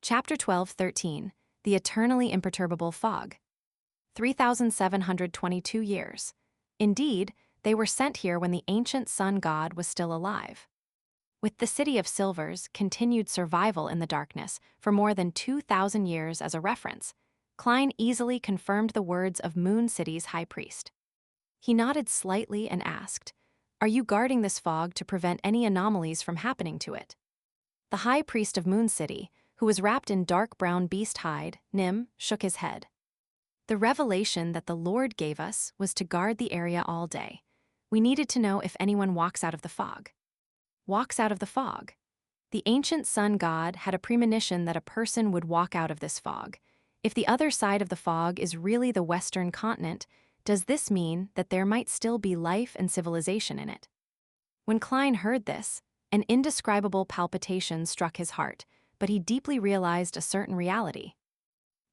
Chapter 12:13, The Eternally Imperturbable Fog. 3,722 years. Indeed, they were sent here when the ancient sun god was still alive. With the City of Silver's continued survival in the darkness for more than 2,000 years as a reference, Klein easily confirmed the words of Moon City's high priest. He nodded slightly and asked, "Are you guarding this fog to prevent any anomalies from happening to it?" The high priest of Moon City, who was wrapped in dark brown beast hide, Nim, shook his head. "The revelation that the Lord gave us was to guard the area all day. We needed to know if anyone walks out of the fog." Walks out of the fog. The ancient sun god had a premonition that a person would walk out of this fog. If the other side of the fog is really the Western continent, does this mean that there might still be life and civilization in it? When Klein heard this, an indescribable palpitation struck his heart, but he deeply realized a certain reality.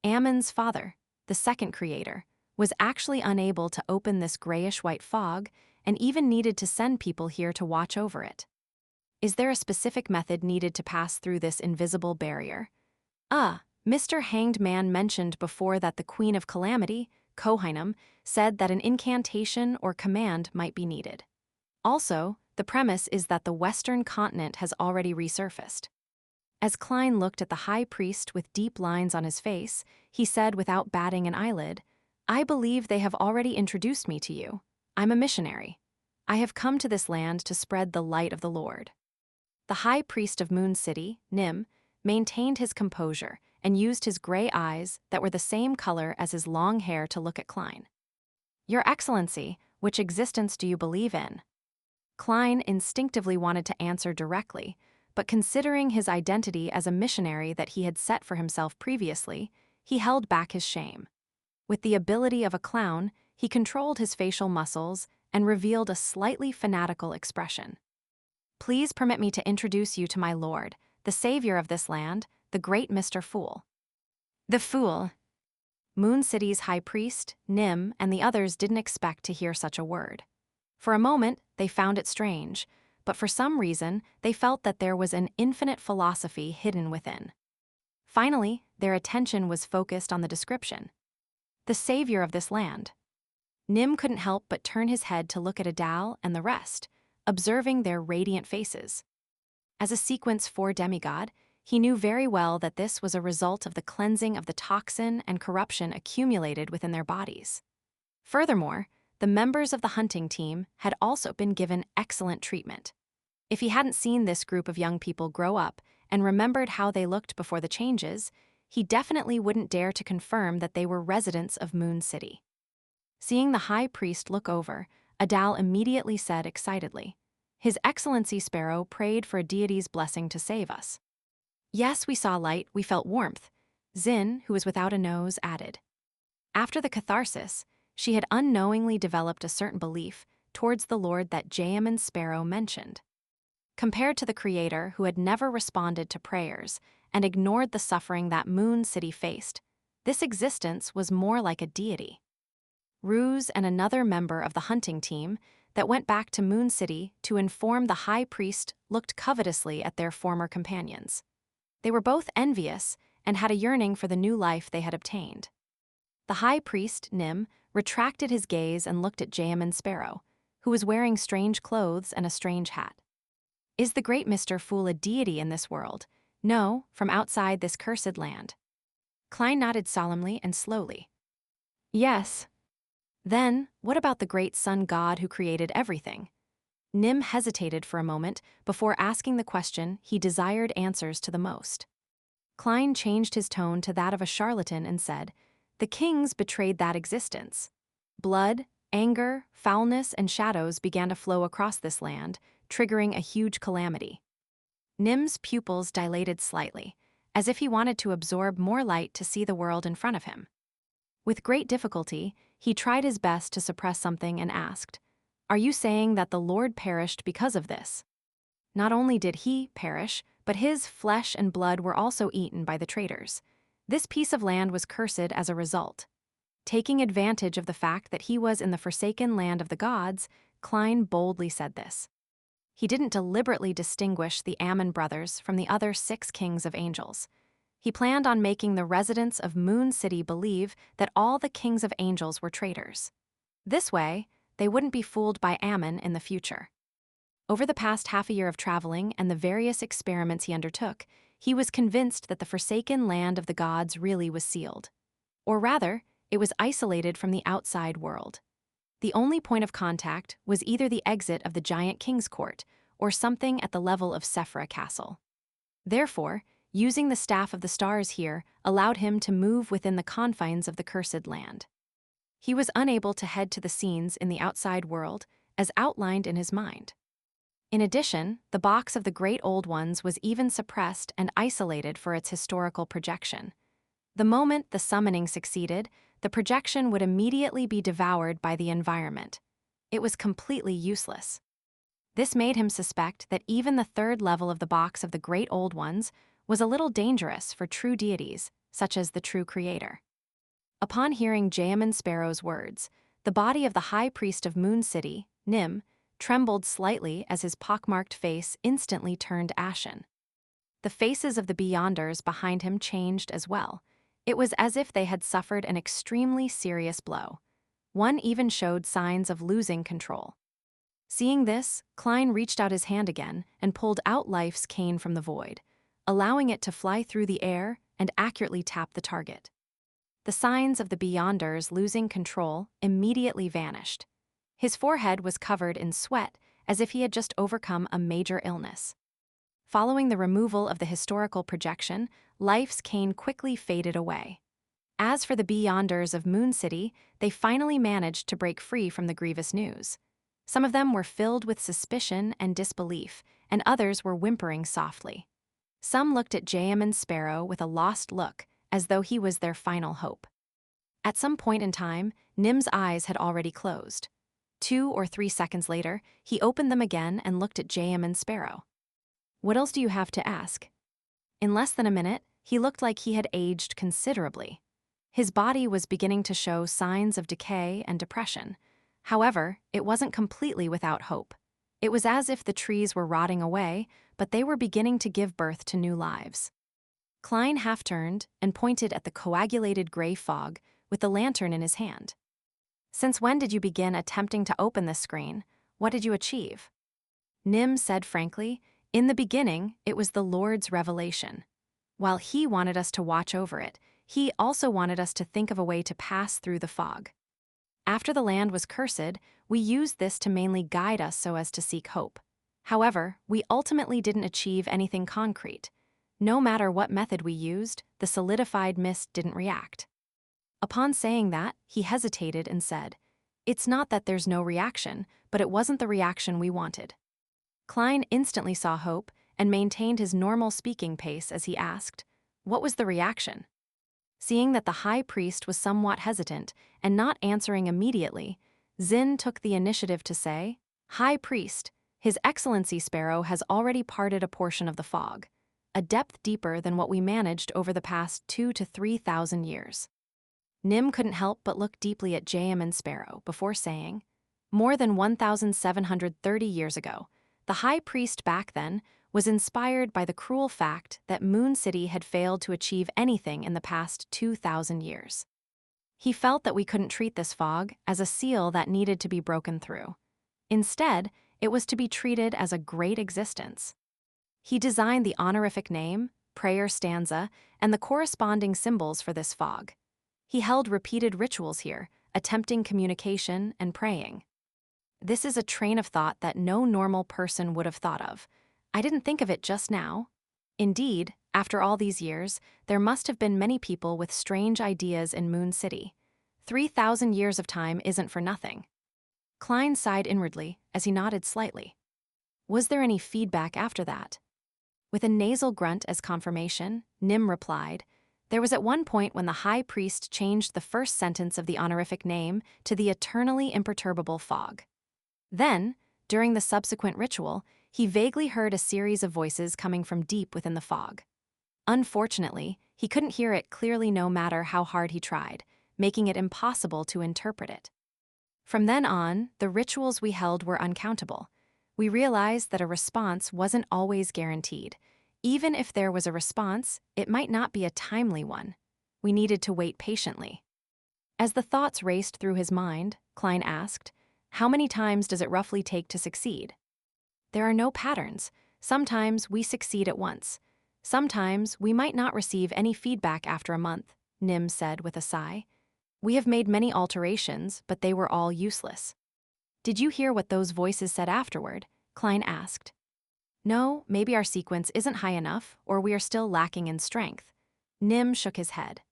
Ammon's father, the second creator, was actually unable to open this grayish-white fog and even needed to send people here to watch over it. Is there a specific method needed to pass through this invisible barrier? Mr. Hanged Man mentioned before that the Queen of Calamity, Kohainam, said that an incantation or command might be needed. Also, the premise is that the Western continent has already resurfaced. As Klein looked at the high priest with deep lines on his face, he said without batting an eyelid, "I believe they have already introduced me to you. I'm a missionary. I have come to this land to spread the light of the Lord." The high priest of Moon City, Nim, maintained his composure and used his gray eyes that were the same color as his long hair to look at Klein. "Your Excellency, which existence do you believe in?" Klein instinctively wanted to answer directly, but considering his identity as a missionary that he had set for himself previously, he held back his shame. With the ability of a clown, he controlled his facial muscles and revealed a slightly fanatical expression. "Please permit me to introduce you to my lord, the savior of this land, the great Mr. Fool." The Fool. Moon City's high priest, Nim, and the others didn't expect to hear such a word. For a moment, they found it strange, but for some reason, they felt that there was an infinite philosophy hidden within. Finally, their attention was focused on the description. The savior of this land. Nim couldn't help but turn his head to look at Adal and the rest, observing their radiant faces. As a Sequence 4 demigod, he knew very well that this was a result of the cleansing of the toxin and corruption accumulated within their bodies. Furthermore, the members of the hunting team had also been given excellent treatment. If he hadn't seen this group of young people grow up and remembered how they looked before the changes, he definitely wouldn't dare to confirm that they were residents of Moon City. Seeing the high priest look over, Adal immediately said excitedly, "His Excellency Sparrow prayed for a deity's blessing to save us." "Yes, we saw light, we felt warmth," Zin, who was without a nose, added. After the catharsis, she had unknowingly developed a certain belief towards the Lord that Jayaman Sparrow mentioned. Compared to the Creator who had never responded to prayers and ignored the suffering that Moon City faced, this existence was more like a deity. Ruse and another member of the hunting team that went back to Moon City to inform the high priest looked covetously at their former companions. They were both envious and had a yearning for the new life they had obtained. The high priest, Nim, retracted his gaze and looked at Jayaman Sparrow, who was wearing strange clothes and a strange hat. "Is the great Mr. Fool a deity in this world? No, from outside this cursed land." Klein nodded solemnly and slowly. "Yes." "Then, what about the great sun god who created everything?" Nim hesitated for a moment before asking the question he desired answers to the most. Klein changed his tone to that of a charlatan and said, "The kings betrayed that existence. Blood, anger, foulness, and shadows began to flow across this land, triggering a huge calamity." Nim's pupils dilated slightly, as if he wanted to absorb more light to see the world in front of him. With great difficulty, he tried his best to suppress something and asked, "Are you saying that the Lord perished because of this?" Not only did he perish, but his flesh and blood were also eaten by the traitors. This piece of land was cursed as a result. Taking advantage of the fact that he was in the forsaken land of the gods, Klein boldly said this. He didn't deliberately distinguish the Ammon brothers from the other 6 kings of angels. He planned on making the residents of Moon City believe that all the kings of angels were traitors. This way, they wouldn't be fooled by Ammon in the future. Over the past half a year of traveling and the various experiments he undertook, he was convinced that the forsaken land of the gods really was sealed. Or rather, it was isolated from the outside world. The only point of contact was either the exit of the giant king's court or something at the level of Sephra Castle. Therefore, using the staff of the stars here allowed him to move within the confines of the cursed land. He was unable to head to the scenes in the outside world, as outlined in his mind. In addition, the box of the Great Old Ones was even suppressed and isolated for its historical projection. The moment the summoning succeeded, the projection would immediately be devoured by the environment. It was completely useless. This made him suspect that even the third level of the box of the Great Old Ones was a little dangerous for true deities, such as the true Creator. Upon hearing Jayaman Sparrow's words, the body of the High Priest of Moon City, Nim, trembled slightly as his pockmarked face instantly turned ashen. The faces of the Beyonders behind him changed as well. It was as if they had suffered an extremely serious blow. One even showed signs of losing control. Seeing this, Klein reached out his hand again and pulled out Life's cane from the void, allowing it to fly through the air and accurately tap the target. The signs of the Beyonders losing control immediately vanished. His forehead was covered in sweat, as if he had just overcome a major illness. Following the removal of the historical projection, Life's cane quickly faded away. As for the Beyonders of Moon City, they finally managed to break free from the grievous news. Some of them were filled with suspicion and disbelief, and others were whimpering softly. Some looked at Jayaman Sparrow with a lost look, as though he was their final hope. At some point in time, Nim's eyes had already closed. 2 or 3 seconds later, he opened them again and looked at Jayaman Sparrow. "What else do you have to ask?" In less than a minute, he looked like he had aged considerably. His body was beginning to show signs of decay and depression. However, it wasn't completely without hope. It was as if the trees were rotting away, but they were beginning to give birth to new lives. Klein half-turned and pointed at the coagulated gray fog with the lantern in his hand. "Since when did you begin attempting to open this screen? What did you achieve?" Nim said frankly, "In the beginning, it was the Lord's revelation. While he wanted us to watch over it, he also wanted us to think of a way to pass through the fog. After the land was cursed, we used this to mainly guide us so as to seek hope. However, we ultimately didn't achieve anything concrete. No matter what method we used, the solidified mist didn't react." Upon saying that, he hesitated and said, "It's not that there's no reaction, but it wasn't the reaction we wanted." Klein instantly saw hope and maintained his normal speaking pace as he asked, "What was the reaction?" Seeing that the high priest was somewhat hesitant and not answering immediately, Zin took the initiative to say, "High priest, His Excellency Sparrow has already parted a portion of the fog, a depth deeper than what we managed over the past 2,000 to 3,000 years. Nim couldn't help but look deeply at Jayaman Sparrow before saying, "More than 1,730 years ago, the high priest back then was inspired by the cruel fact that Moon City had failed to achieve anything in the past 2,000 years. He felt that we couldn't treat this fog as a seal that needed to be broken through. Instead, it was to be treated as a great existence. He designed the honorific name, prayer stanza, and the corresponding symbols for this fog. He held repeated rituals here, attempting communication and praying. This is a train of thought that no normal person would have thought of. I didn't think of it just now. Indeed, after all these years, there must have been many people with strange ideas in Moon City. 3,000 years of time isn't for nothing." Klein sighed inwardly as he nodded slightly. "Was there any feedback after that?" With a nasal grunt as confirmation, Nim replied, "There was at one point when the high priest changed the first sentence of the honorific name to the eternally imperturbable fog. Then, during the subsequent ritual, he vaguely heard a series of voices coming from deep within the fog. Unfortunately, he couldn't hear it clearly no matter how hard he tried, making it impossible to interpret it. From then on, the rituals we held were uncountable. We realized that a response wasn't always guaranteed. Even if there was a response, it might not be a timely one. We needed to wait patiently. As the thoughts raced through his mind, Klein asked, "How many times does it roughly take to succeed?" "There are no patterns. Sometimes we succeed at once. Sometimes we might not receive any feedback after a month," Nim said with a sigh. "We have made many alterations, but they were all useless." "Did you hear what those voices said afterward?" Klein asked. "No, maybe our sequence isn't high enough, or we are still lacking in strength." Nim shook his head.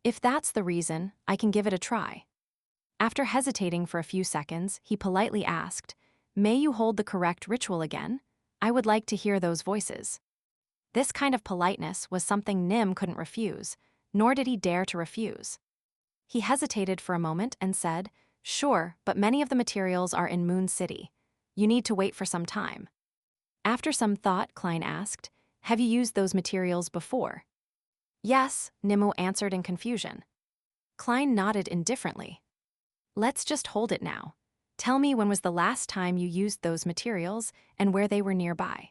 "If that's the reason, I can give it a try." After hesitating for a few seconds, he politely asked, "May you hold the correct ritual again? I would like to hear those voices." This kind of politeness was something Nim couldn't refuse, nor did he dare to refuse. He hesitated for a moment and said, "Sure, but many of the materials are in Moon City. You need to wait for some time." After some thought, Klein asked, "Have you used those materials before?" "Yes," Nimmo answered in confusion. Klein nodded indifferently. "Let's just hold it now. Tell me when was the last time you used those materials and where they were nearby."